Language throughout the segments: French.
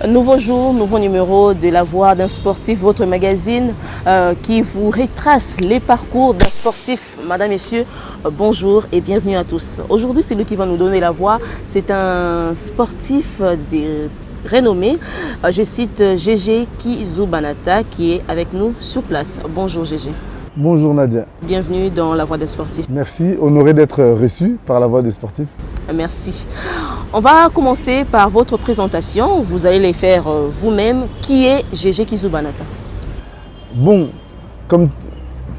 Nouveau jour, nouveau numéro de La Voix d'un sportif, votre magazine qui vous retrace les parcours d'un sportif. Madame, Messieurs, bonjour et bienvenue à tous. Aujourd'hui, celui qui va nous donner la voix, c'est un sportif renommé. Je cite Gégé Kizubanata qui est avec nous sur place. Bonjour Gégé. Bonjour Nadia. Bienvenue dans La Voix des sportifs. Merci, honoré d'être reçu par La Voix des sportifs. Merci. On va commencer par votre présentation. Vous allez les faire vous-même. Qui est Gégé Kizubanata? Bon, comme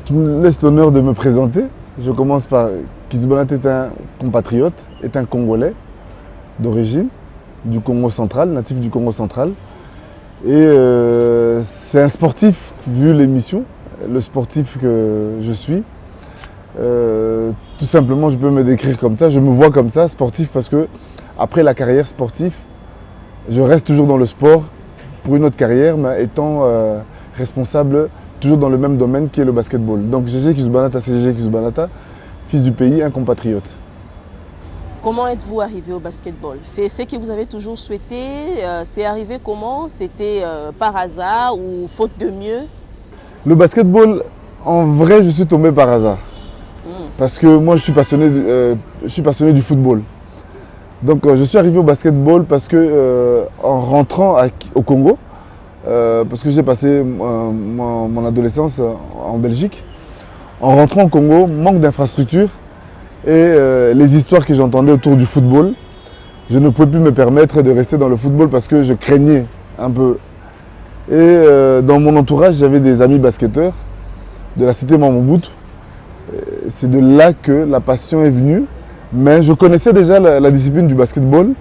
tu me laisses l'honneur de me présenter, je commence par Kizubanata est un compatriote, est un Congolais d'origine, du Congo central, natif du Congo central. Et c'est un sportif, vu l'émission, le sportif que je suis. Tout simplement, je peux me décrire comme ça, je me vois comme ça, sportif, parce que après la carrière sportive, je reste toujours dans le sport pour une autre carrière, mais étant responsable toujours dans le même domaine qui est le basketball. Donc Gégé Kizubanata, c'est Gégé Kizubanata, fils du pays, un compatriote. Comment êtes-vous arrivé au basketball? C'est ce que vous avez toujours souhaité? C'est arrivé comment? C'était par hasard ou faute de mieux? Le basketball, en vrai, je suis tombé par hasard. Parce que moi, je suis passionné du football. Donc, je suis arrivé au basketball parce que, en rentrant au Congo, parce que j'ai passé mon adolescence en Belgique, en rentrant au Congo, manque d'infrastructures et les histoires que j'entendais autour du football, je ne pouvais plus me permettre de rester dans le football parce que je craignais un peu. Et dans mon entourage, j'avais des amis basketteurs de la cité Mamoubout. C'est de là que la passion est venue. Mais je connaissais déjà la discipline du basketball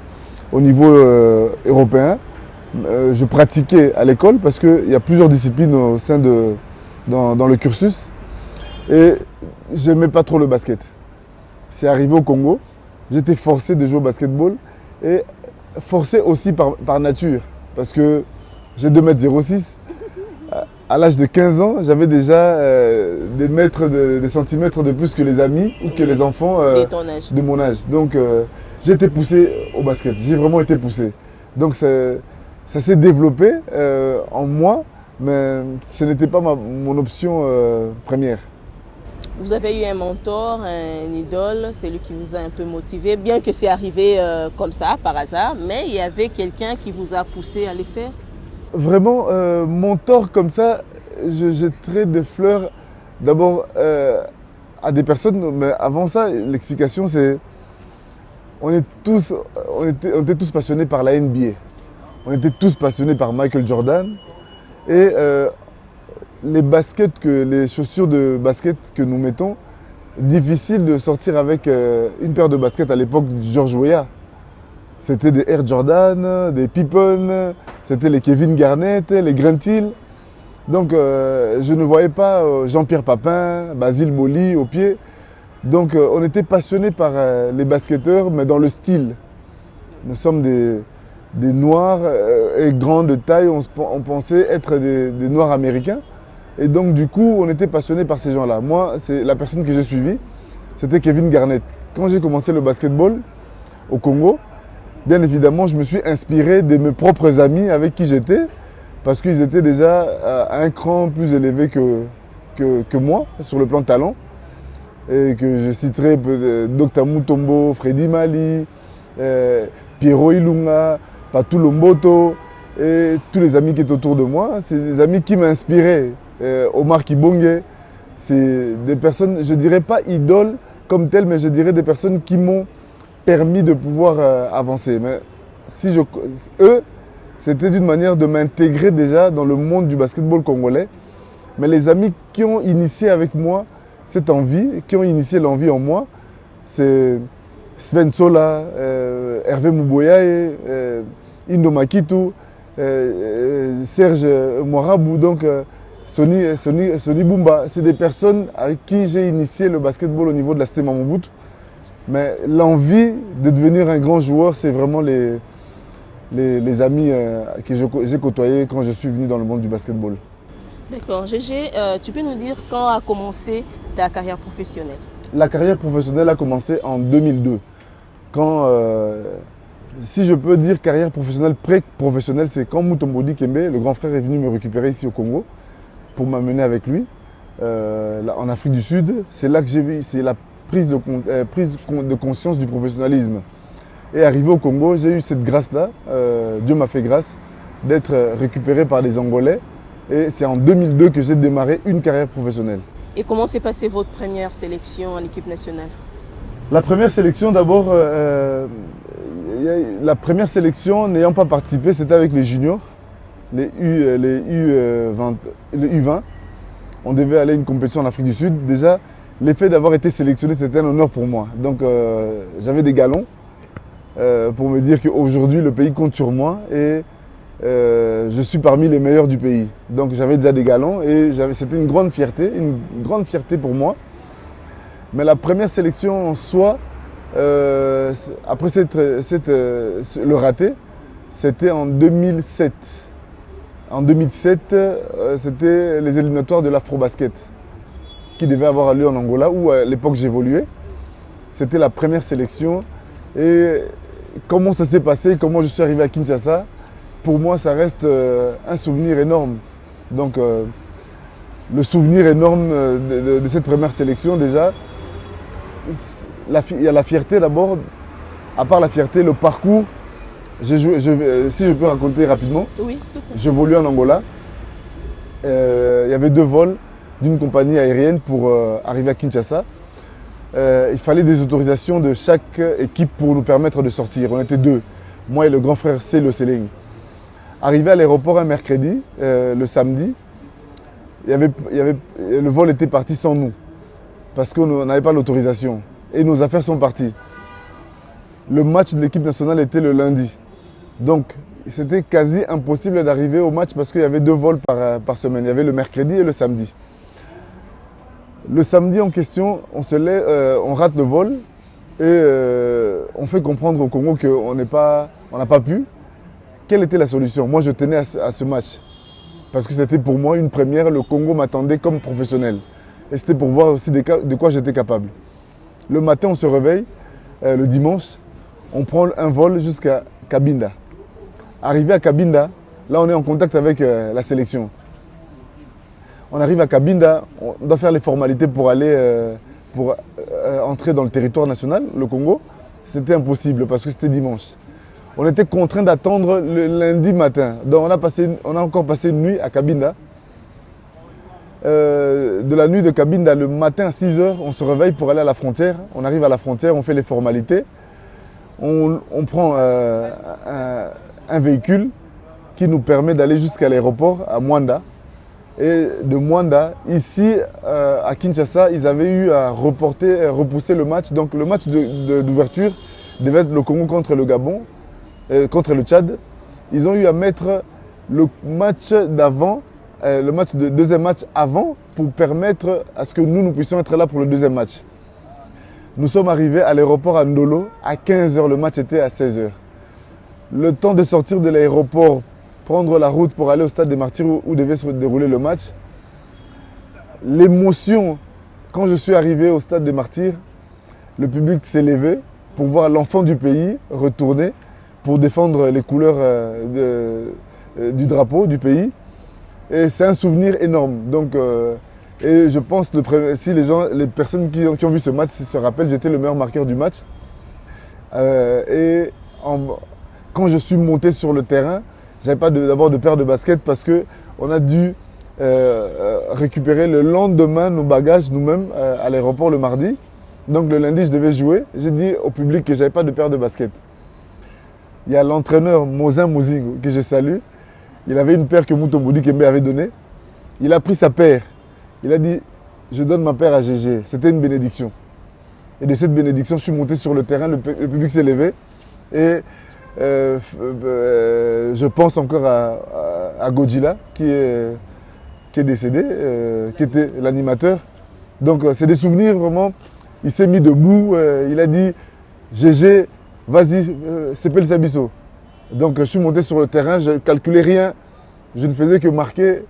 au niveau européen. Je pratiquais à l'école parce qu'il y a plusieurs disciplines dans le cursus. Et je n'aimais pas trop le basket. C'est arrivé au Congo. J'étais forcé de jouer au basketball et forcé aussi par nature. Parce que j'ai 2,06 m. À l'âge de 15 ans, j'avais déjà des centimètres de plus que les amis ou que les enfants de mon âge. Donc j'ai été poussé au basket, j'ai vraiment été poussé. Donc ça s'est développé en moi, mais ce n'était pas mon option première. Vous avez eu un mentor, un idole, c'est lui qui vous a un peu motivé, bien que c'est arrivé comme ça, par hasard, mais il y avait quelqu'un qui vous a poussé à le faire? Vraiment, mentor comme ça, je jetterais des fleurs d'abord à des personnes, mais avant ça, l'explication c'est on était tous passionnés par la NBA. On était tous passionnés par Michael Jordan. Et les chaussures de basket que nous mettons, difficile de sortir avec une paire de baskets à l'époque de George Weah. C'était des Air Jordan, des Pippen, c'était les Kevin Garnett, les Grant Hill. Donc je ne voyais pas Jean-Pierre Papin, Basile Boli au pied. Donc on était passionnés par les basketteurs, mais dans le style. Nous sommes des Noirs et grands de taille, on pensait être des Noirs américains. Et donc du coup, on était passionnés par ces gens-là. Moi, c'est la personne que j'ai suivie, c'était Kevin Garnett. Quand j'ai commencé le basketball au Congo, bien évidemment, je me suis inspiré de mes propres amis avec qui j'étais, parce qu'ils étaient déjà à un cran plus élevé que moi, sur le plan de talent. Et que je citerai Dr Mutombo, Freddy Mali, Piero Ilunga, Patou Lomboto, et tous les amis qui étaient autour de moi. C'est des amis qui m'inspiraient. Omar Kibonge, c'est des personnes, je ne dirais pas idoles comme telles, mais je dirais des personnes qui m'ont permis de pouvoir avancer. Mais eux, c'était d'une manière de m'intégrer déjà dans le monde du basketball congolais. Mais les amis qui ont initié avec moi cette envie, qui ont initié l'envie en moi, c'est Sven Sola, Hervé Mouboyae, Indo Makitu, Serge Moirabou, donc Sonny Bumba. C'est des personnes avec qui j'ai initié le basketball au niveau de la cité Mamoubout. Mais l'envie de devenir un grand joueur, c'est vraiment les amis que j'ai côtoyés quand je suis venu dans le monde du basketball. D'accord. Gégé, tu peux nous dire quand a commencé ta carrière professionnelle? La carrière professionnelle a commencé en 2002, quand Si je peux dire carrière professionnelle, pré-professionnelle, c'est quand Mutombodi Kembe, le grand frère, est venu me récupérer ici au Congo pour m'amener avec lui en Afrique du Sud. C'est là que j'ai vu, c'est la prise de conscience du professionnalisme. Et arrivé au Congo, j'ai eu cette grâce-là, Dieu m'a fait grâce, d'être récupéré par des Angolais. Et c'est en 2002 que j'ai démarré une carrière professionnelle. Et comment s'est passée votre première sélection en équipe nationale? La première sélection, d'abord, la première sélection n'ayant pas participé, c'était avec les juniors, les U20. On devait aller à une compétition en Afrique du Sud. Déjà, l'effet d'avoir été sélectionné, c'était un honneur pour moi. Donc, j'avais des galons pour me dire qu'aujourd'hui, le pays compte sur moi et je suis parmi les meilleurs du pays. Donc, j'avais déjà des galons et c'était une grande fierté pour moi. Mais la première sélection en soi, après le raté, c'était en 2007. En 2007, c'était les éliminatoires de l'Afrobasket qui devaient avoir lieu en Angola, où à l'époque j'évoluais. C'était la première sélection. Et comment ça s'est passé, comment je suis arrivé à Kinshasa, pour moi, ça reste un souvenir énorme. Donc, le souvenir énorme de cette première sélection, déjà, il y a la fierté d'abord. À part la fierté, le parcours. Si je peux raconter rapidement, oui, tout à fait. J'évolue en Angola. Il y avait 2 vols d'une compagnie aérienne pour arriver à Kinshasa. Il fallait des autorisations de chaque équipe pour nous permettre de sortir. On était 2, moi et le grand frère Célo Seleng. Arrivé à l'aéroport un mercredi, le samedi, le vol était parti sans nous parce qu'on n'avait pas l'autorisation. Et nos affaires sont parties. Le match de l'équipe nationale était le lundi. Donc, c'était quasi impossible d'arriver au match parce qu'il y avait 2 vols par semaine. Il y avait le mercredi et le samedi. Le samedi en question, on rate le vol et on fait comprendre au Congo qu'on n'a pas pu. Quelle était la solution? Moi, je tenais à ce match parce que c'était pour moi une première. Le Congo m'attendait comme professionnel. Et c'était pour voir aussi de quoi j'étais capable. Le matin, on se réveille, le dimanche, on prend un vol jusqu'à Cabinda. Arrivé à Cabinda, là on est en contact avec la sélection. On arrive à Cabinda, on doit faire les formalités pour aller entrer dans le territoire national, le Congo. C'était impossible parce que c'était dimanche. On était contraint d'attendre le lundi matin. Donc on a encore passé une nuit à Cabinda. De la nuit de Cabinda, le matin à 6 h, on se réveille pour aller à la frontière. On arrive à la frontière, on fait les formalités. On prend un véhicule qui nous permet d'aller jusqu'à l'aéroport à Mwanda. Et de Mwanda, ici à Kinshasa, ils avaient eu à repousser le match. Donc le match d'ouverture devait être le Congo contre le Gabon, contre le Tchad. Ils ont eu à mettre le match d'avant, le deuxième match avant, pour permettre à ce que nous puissions être là pour le deuxième match. Nous sommes arrivés à l'aéroport à Ndolo à 15 h, le match était à 16 h. Le temps de sortir de l'aéroport, prendre la route pour aller au stade des Martyrs où devait se dérouler le match. L'émotion, quand je suis arrivé au stade des Martyrs, le public s'est levé pour voir l'enfant du pays retourner pour défendre les couleurs du drapeau du pays. Et c'est un souvenir énorme. Donc, et je pense que si les personnes qui ont vu ce match se rappellent, j'étais le meilleur marqueur du match. Quand je suis monté sur le terrain, je n'avais pas d'abord de paire de basket parce qu'on a dû récupérer le lendemain nos bagages nous-mêmes à l'aéroport le mardi. Donc le lundi, je devais jouer. J'ai dit au public que je n'avais pas de paire de basket. Il y a l'entraîneur Mozin Mozingo, que je salue. Il avait une paire que Mutombodi Kembe avait donnée. Il a pris sa paire. Il a dit, je donne ma paire à Gégé. C'était une bénédiction. Et de cette bénédiction, je suis monté sur le terrain, le public s'est levé. Et je pense encore à Godzilla, qui est décédé, qui était l'animateur. Donc c'est des souvenirs vraiment. Il s'est mis debout, il a dit, Gégé, vas-y, c'est Pel Sabiso. Donc je suis monté sur le terrain, je ne calculais rien, je ne faisais que marquer.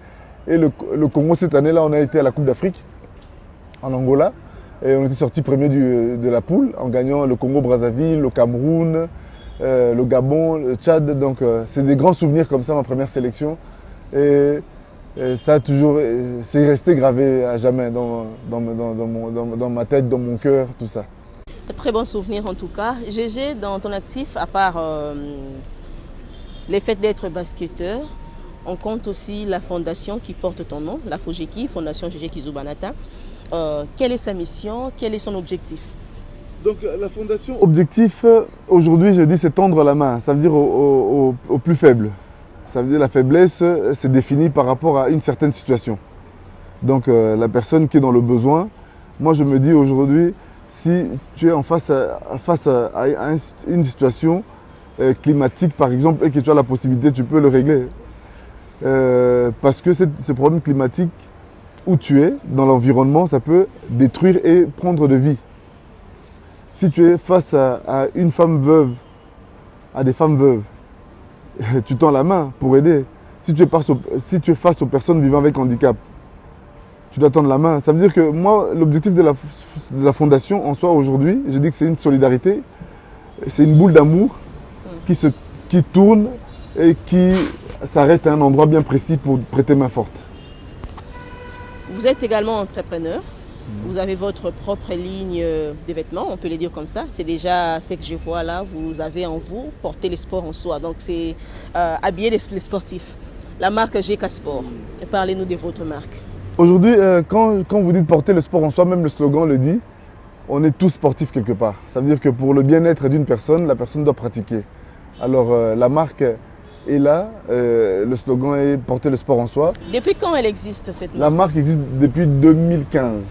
Et le Congo, cette année-là, on a été à la Coupe d'Afrique, en Angola. Et on était sorti premier de la poule, en gagnant le Congo-Brazzaville, le Cameroun, le Gabon, le Tchad. Donc c'est des grands souvenirs comme ça, ma première sélection. Et ça a toujours, c'est resté gravé à jamais dans ma tête, dans mon cœur, tout ça. Très bon souvenir en tout cas. Gégé, dans ton actif, à part les faits d'être basketteur, on compte aussi la fondation qui porte ton nom, la FOGEKI, Fondation Gégé Kizou Banata. Quelle est sa mission? Quel est son objectif? Donc la fondation, objectif, aujourd'hui je dis c'est tendre la main, ça veut dire aux plus faibles. Ça veut dire la faiblesse, c'est défini par rapport à une certaine situation. Donc la personne qui est dans le besoin, moi je me dis aujourd'hui, si tu es face à une situation climatique par exemple et que tu as la possibilité, tu peux le régler. Parce que ce problème climatique, où tu es, dans l'environnement, ça peut détruire et prendre de vie. Si tu es face à une femme veuve, à des femmes veuves, tu tends la main pour aider. Si tu es face aux personnes vivant avec handicap, tu dois tendre la main. Ça veut dire que moi, l'objectif de la fondation en soi aujourd'hui, je dis que c'est une solidarité, c'est une boule d'amour qui tourne et qui s'arrête à un endroit bien précis pour prêter main forte. Vous êtes également entrepreneur. Vous avez votre propre ligne de vêtements, on peut le dire comme ça. C'est déjà ce que je vois là. Vous avez en vous porter le sport en soi. Donc c'est habiller les sportifs. La marque GK Sport. Parlez-nous de votre marque. Aujourd'hui, quand vous dites porter le sport en soi, même le slogan le dit, on est tous sportifs quelque part. Ça veut dire que pour le bien-être d'une personne, la personne doit pratiquer. Alors la marque est là, le slogan est porter le sport en soi. Depuis quand elle existe cette marque? La marque existe depuis 2015.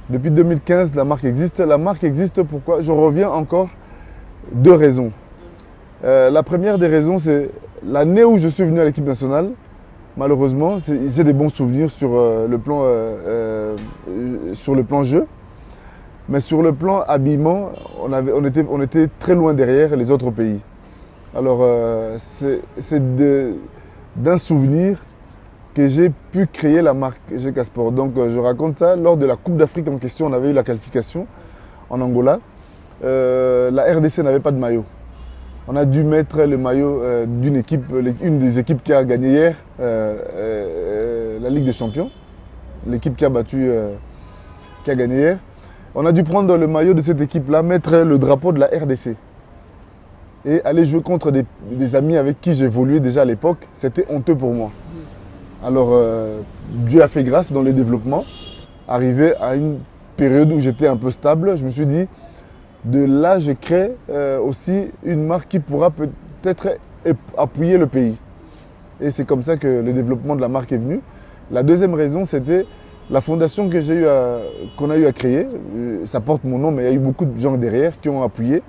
Depuis 2015, la marque existe. La marque existe pourquoi? Je reviens encore deux raisons. La première des raisons, c'est l'année où je suis venu à l'équipe nationale. Malheureusement, j'ai des bons souvenirs sur le plan jeu. Mais sur le plan habillement, on était très loin derrière les autres pays. Alors, c'est d'un souvenir que j'ai pu créer la marque GK Sport. Donc je raconte ça, lors de la Coupe d'Afrique en question, on avait eu la qualification en Angola. La RDC n'avait pas de maillot. On a dû mettre le maillot d'une équipe, une des équipes qui a gagné hier, la Ligue des Champions. L'équipe qui a gagné hier. On a dû prendre le maillot de cette équipe-là, mettre le drapeau de la RDC. Et aller jouer contre des amis avec qui j'évoluais déjà à l'époque, c'était honteux pour moi. Alors, Dieu a fait grâce dans le développement. Arrivé à une période où j'étais un peu stable, je me suis dit, de là, je crée aussi une marque qui pourra peut-être appuyer le pays. Et c'est comme ça que le développement de la marque est venu. La deuxième raison, c'était la fondation qu'on a eu à créer. Ça porte mon nom, mais il y a eu beaucoup de gens derrière qui ont appuyé.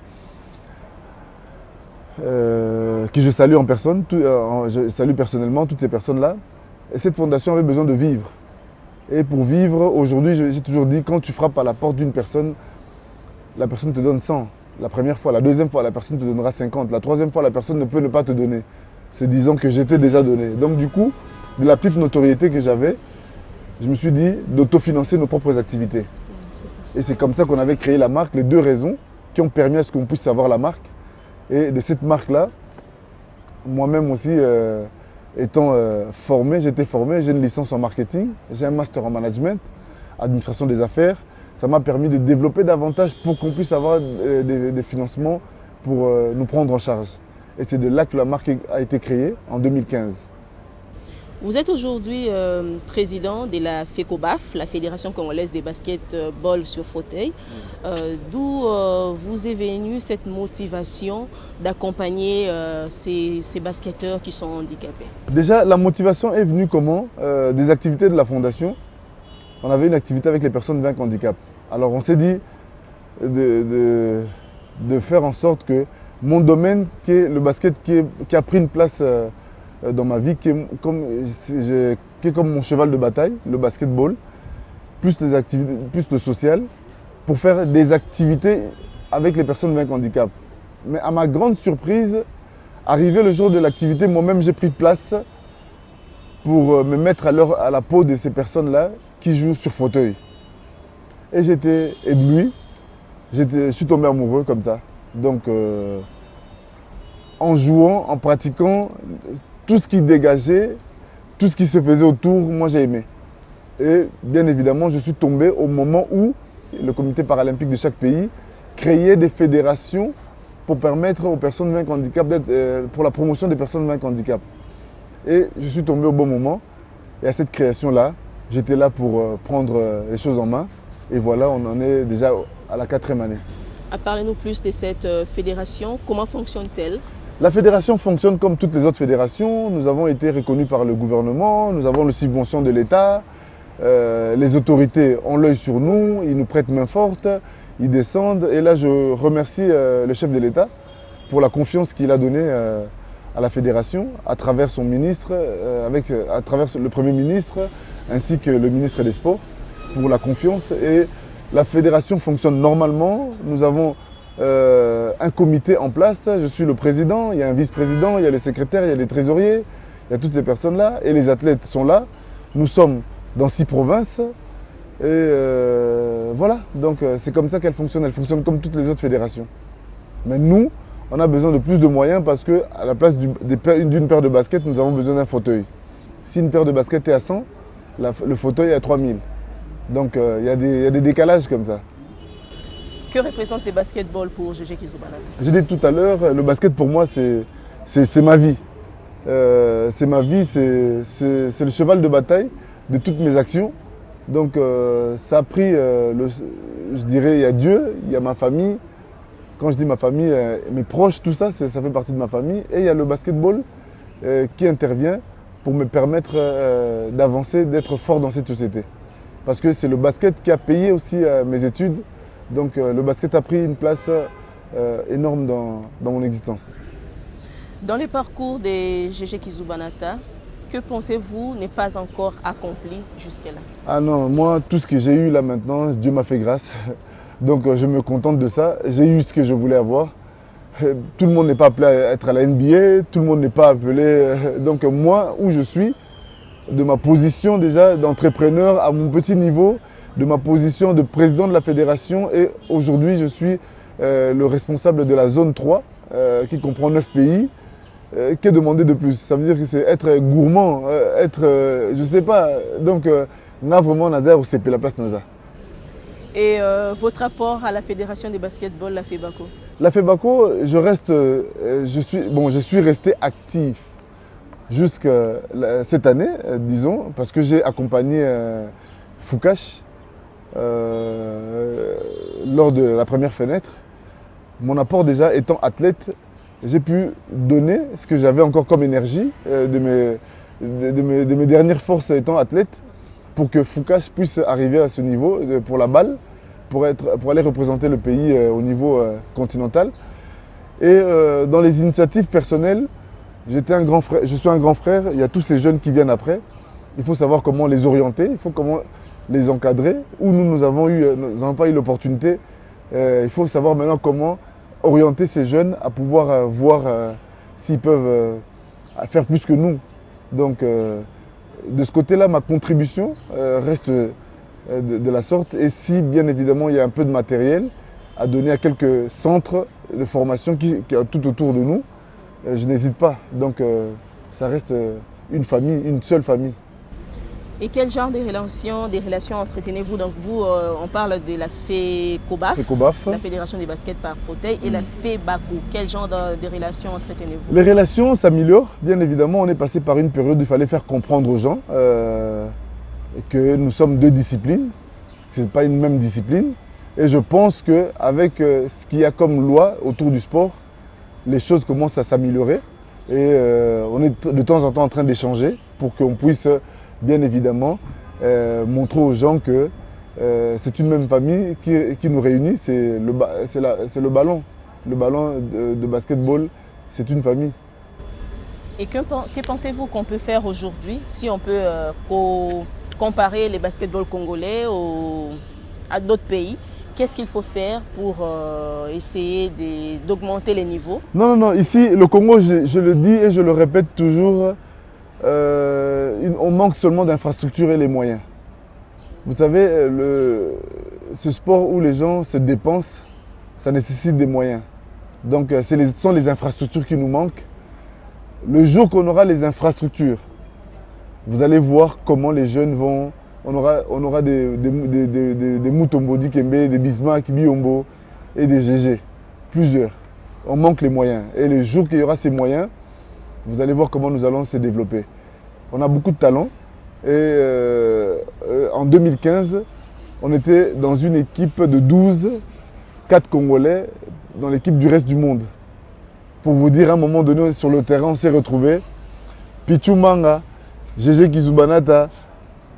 Que je salue en personne, je salue personnellement toutes ces personnes-là. Et cette fondation avait besoin de vivre. Et pour vivre, aujourd'hui, j'ai toujours dit, quand tu frappes à la porte d'une personne, la personne te donne 100. La première fois, la deuxième fois, la personne te donnera 50. La troisième fois, la personne ne peut ne pas te donner. C'est disant que j'étais déjà donné. Donc du coup, de la petite notoriété que j'avais, je me suis dit d'autofinancer nos propres activités. Et c'est comme ça qu'on avait créé la marque, les deux raisons qui ont permis à ce qu'on puisse avoir la marque. Et de cette marque-là, moi-même aussi, étant formé, j'étais formé, j'ai une licence en marketing, j'ai un master en management, administration des affaires. Ça m'a permis de développer davantage pour qu'on puisse avoir des financements pour nous prendre en charge. Et c'est de là que la marque a été créée en 2015. Vous êtes aujourd'hui président de la FECOBAF, la Fédération congolaise des basketball sur fauteuil. D'où vous est venue cette motivation d'accompagner ces basketteurs qui sont handicapés? Déjà, la motivation est venue comment? Des activités de la fondation. On avait une activité avec les personnes avec handicap. Alors on s'est dit de faire en sorte que mon domaine, qui est le basket, qui a pris une place dans ma vie, qui est comme mon cheval de bataille, le basketball, plus les activités, plus le social, pour faire des activités avec les personnes avec handicap. Mais à ma grande surprise, arrivé le jour de l'activité, moi-même j'ai pris place pour me mettre à la peau de ces personnes-là qui jouent sur fauteuil. Et j'étais ébloui, je suis tombé amoureux comme ça. Donc en jouant, en pratiquant, tout ce qui dégageait, tout ce qui se faisait autour, moi j'ai aimé. Et bien évidemment, je suis tombé au moment où le comité paralympique de chaque pays créait des fédérations pour permettre aux personnes vaincre handicap, pour la promotion des personnes vaincre handicap. Et je suis tombé au bon moment. Et à cette création-là, j'étais là pour prendre les choses en main. Et voilà, on en est déjà à la 4e année. Parlez-nous plus de cette fédération. Comment fonctionne-t-elle? La fédération fonctionne comme toutes les autres fédérations. Nous avons été reconnus par le gouvernement, nous avons les subventions de l'État. Les autorités ont l'œil sur nous, ils nous prêtent main forte, ils descendent. Et là, je remercie le chef de l'État pour la confiance qu'il a donnée à la fédération, à travers son ministre, à travers le Premier ministre, ainsi que le ministre des Sports, pour la confiance. Et la fédération fonctionne normalement. Nous avons un comité en place. Je suis le président, il y a un vice-président, il y a le secrétaire, il y a les trésoriers, il y a toutes ces personnes-là. Et les athlètes sont là. Nous sommes dans 6 provinces. Et voilà, donc c'est comme ça qu'elle fonctionne. Elle fonctionne comme toutes les autres fédérations. Mais nous, on a besoin de plus de moyens parce qu'à la place d'une paire de baskets, nous avons besoin d'un fauteuil. Si une paire de baskets est à 100, le fauteuil est à 3000. Donc il y a des décalages comme ça. Que représente le basketball pour Gégé Kizoubanata? J'ai dit tout à l'heure, le basket pour moi c'est ma vie. C'est ma vie, c'est le cheval de bataille de toutes mes actions. Donc ça a pris, je dirais, il y a Dieu, il y a ma famille. Quand je dis ma famille, mes proches, tout ça, ça fait partie de ma famille. Et il y a le basketball qui intervient pour me permettre d'avancer, d'être fort dans cette société. Parce que c'est le basket qui a payé aussi mes études. Donc le basket a pris une place énorme dans mon existence. Dans le parcours de Gégé Kizoubanata, que pensez-vous n'est pas encore accompli jusque-là? Ah non, moi, tout ce que j'ai eu là maintenant, Dieu m'a fait grâce. Donc je me contente de ça. J'ai eu ce que je voulais avoir. Tout le monde n'est pas appelé à être à la NBA, tout le monde n'est pas appelé... Donc moi, où je suis, de ma position déjà d'entrepreneur à mon petit niveau, de ma position de président de la fédération, et aujourd'hui je suis le responsable de la zone 3 qui comprend 9 pays. Qu'est demandé de plus? Ça veut dire que c'est être gourmand, être, je sais pas, donc on a vraiment Nazar ou c'est la place Nazar. Et votre rapport à la fédération de basketball, la FEBACO? La FEBACO, je suis resté actif jusqu'à cette année, disons, parce que j'ai accompagné Foucache lors de la première fenêtre. Mon apport déjà étant athlète, j'ai pu donner ce que j'avais encore comme énergie de mes dernières forces étant athlète pour que Foucache puisse arriver à ce niveau pour la balle, pour aller représenter le pays au niveau continental. Et dans les initiatives personnelles, je suis un grand frère, il y a tous ces jeunes qui viennent après. Il faut savoir comment les orienter, il faut comment les encadrer. Où nous n'avons pas eu l'opportunité, il faut savoir maintenant comment orienter ces jeunes à pouvoir voir s'ils peuvent faire plus que nous. Donc de ce côté-là, ma contribution reste de la sorte. Et si bien évidemment il y a un peu de matériel à donner à quelques centres de formation qui sont tout autour de nous, je n'hésite pas. Donc ça reste une famille, une seule famille. Et quel genre de relations entretenez-vous? Donc vous, on parle de la FECOBAF, la Fédération des baskets par fauteuil, et la FEBACO. Quel genre de relations entretenez-vous? Les relations s'améliorent, bien évidemment. On est passé par une période où il fallait faire comprendre aux gens que nous sommes deux disciplines, ce n'est pas une même discipline. Et je pense qu'avec ce qu'il y a comme loi autour du sport, les choses commencent à s'améliorer. Et on est de temps en temps en train d'échanger pour qu'on puisse bien évidemment montrer aux gens que c'est une même famille qui nous réunit, c'est le ballon. Le ballon de basketball, c'est une famille. Et que pensez-vous qu'on peut faire aujourd'hui si on peut comparer les basketballs congolais à d'autres pays? Qu'est-ce qu'il faut faire pour essayer d'augmenter les niveaux? Non, ici, le Congo, je le dis et je le répète toujours, on manque seulement d'infrastructures et les moyens. Vous savez, ce sport où les gens se dépensent, ça nécessite des moyens. Donc ce sont les infrastructures qui nous manquent. Le jour qu'on aura les infrastructures, vous allez voir comment les jeunes vont... On aura des Mutombo Dikembe, des Bismarck, Biombo et des GG. Plusieurs. On manque les moyens. Et le jour qu'il y aura ces moyens, vous allez voir comment nous allons se développer. On a beaucoup de talent. Et en 2015, on était dans une équipe de 12, 4 Congolais, dans l'équipe du reste du monde. Pour vous dire, à un moment donné, sur le terrain, on s'est retrouvés. Pichu Manga, GG Kizubanata,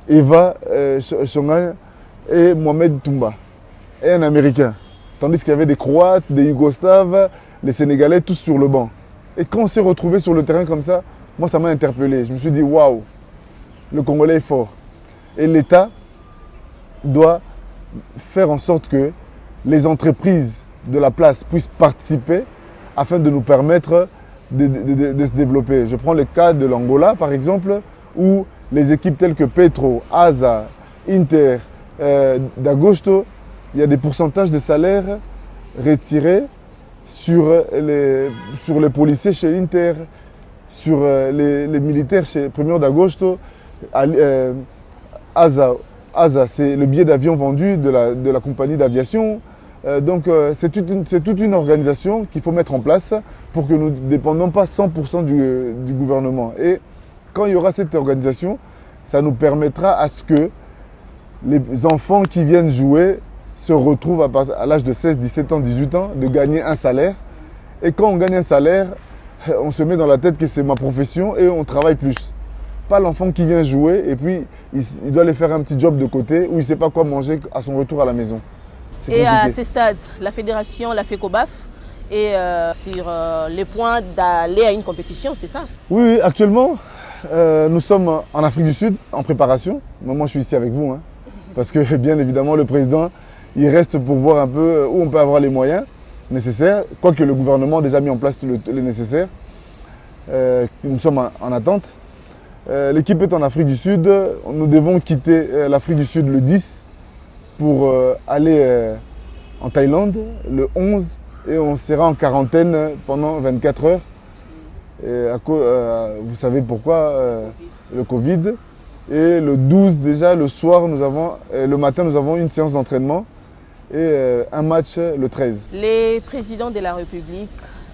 Eva Shonga et Mohamed Toumba. Et un Américain. Tandis qu'il y avait des Croates, des Yougoslaves, les Sénégalais, tous sur le banc. Et quand on s'est retrouvés sur le terrain comme ça, moi ça m'a interpellé. Je me suis dit, waouh, le Congolais est fort. Et l'État doit faire en sorte que les entreprises de la place puissent participer afin de nous permettre de se développer. Je prends le cas de l'Angola, par exemple, où les équipes telles que Petro, Asa, Inter, d'Agosto, il y a des pourcentages de salaire retirés sur les policiers chez Inter, sur les militaires chez Premier d'Agosto. Asa, c'est le billet d'avion vendu de la compagnie d'aviation. Donc c'est toute une organisation qu'il faut mettre en place pour que nous ne dépendions pas 100% du gouvernement. Et quand il y aura cette organisation, ça nous permettra à ce que les enfants qui viennent jouer se retrouvent à l'âge de 16, 17 ans, 18 ans, de gagner un salaire. Et quand on gagne un salaire, on se met dans la tête que c'est ma profession et on travaille plus. Pas l'enfant qui vient jouer et puis il doit aller faire un petit job de côté ou il ne sait pas quoi manger à son retour à la maison. Et à ce stade, la fédération, la FECOBAF, est sur les points d'aller à une compétition, c'est ça? Oui, actuellement, nous sommes en Afrique du Sud, en préparation. Moi, je suis ici avec vous, hein, parce que bien évidemment, le président, il reste pour voir un peu où on peut avoir les moyens nécessaires, quoique le gouvernement a déjà mis en place le nécessaire. Nous sommes en attente. L'équipe est en Afrique du Sud. Nous devons quitter l'Afrique du Sud le 10 pour aller en Thaïlande le 11 et on sera en quarantaine pendant 24 heures. Et vous savez pourquoi, le Covid. Et le 12 déjà, le soir, le matin, nous avons une séance d'entraînement et un match le 13. Le président de la République,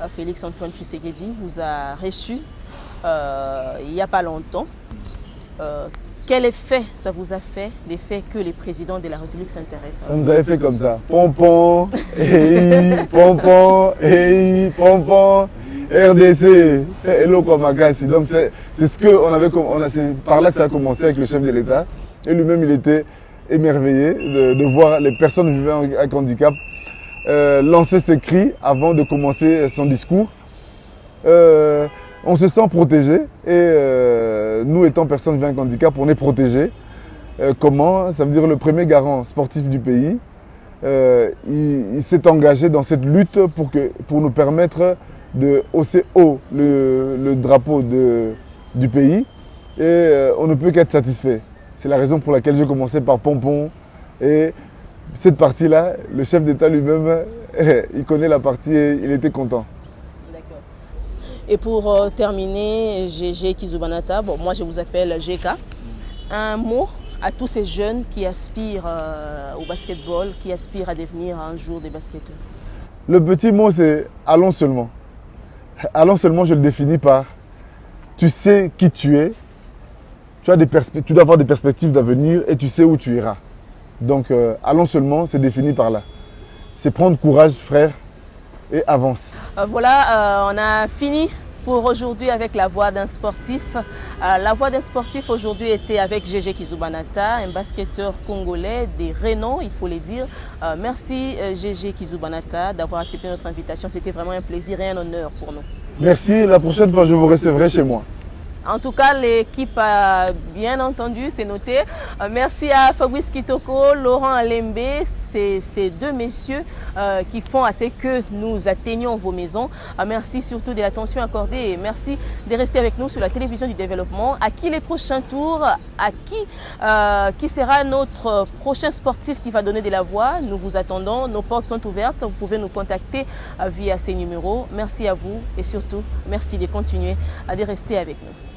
Félix Antoine Tshisekedi, vous a reçu il n'y a pas longtemps. Quel effet ça vous a fait, l'effet que les présidents de la République s'intéressent? Ça nous avait fait comme ça. Pompon, pompon, pompon, RDC, Hello Kwamakasi. Donc c'est ce qu'on avait, par là que ça a commencé avec le chef de l'État. Et lui-même, il était émerveillé de voir les personnes vivant avec handicap lancer ses cris avant de commencer son discours. On se sent protégé et nous étant personnes vivant avec handicap, on est protégé. Comment? Ça veut dire le premier garant sportif du pays. Il s'est engagé dans cette lutte pour nous permettre de hausser haut le drapeau du pays et on ne peut qu'être satisfait. C'est la raison pour laquelle j'ai commencé par Pompon et cette partie-là, le chef d'État lui-même, il connaît la partie et il était content. Et pour terminer, GG Kizubanata, bon, moi je vous appelle GK, un mot à tous ces jeunes qui aspirent au basketball, qui aspirent à devenir un jour des basketteurs. Le petit mot c'est allons seulement. Allons seulement, je le définis par tu sais qui tu es, tu dois avoir des perspectives d'avenir et tu sais où tu iras. Donc allons seulement, c'est défini par là. C'est prendre courage frère et avance. Voilà, on a fini pour aujourd'hui avec la voix d'un sportif. La voix d'un sportif aujourd'hui était avec GG Kizubanata, un basketteur congolais des renom, il faut le dire. Merci GG Kizubanata d'avoir accepté notre invitation. C'était vraiment un plaisir et un honneur pour nous. Merci, la prochaine fois je vous recevrai chez moi. En tout cas, l'équipe a bien entendu, c'est noté. Merci à Fabrice Kitoko, Laurent Alembe, ces deux messieurs qui font assez que nous atteignions vos maisons. Merci surtout de l'attention accordée et merci de rester avec nous sur la télévision du développement. À qui les prochains tours? À qui sera notre prochain sportif qui va donner de la voix? Nous vous attendons, nos portes sont ouvertes. Vous pouvez nous contacter via ces numéros. Merci à vous et surtout, merci de continuer à rester avec nous.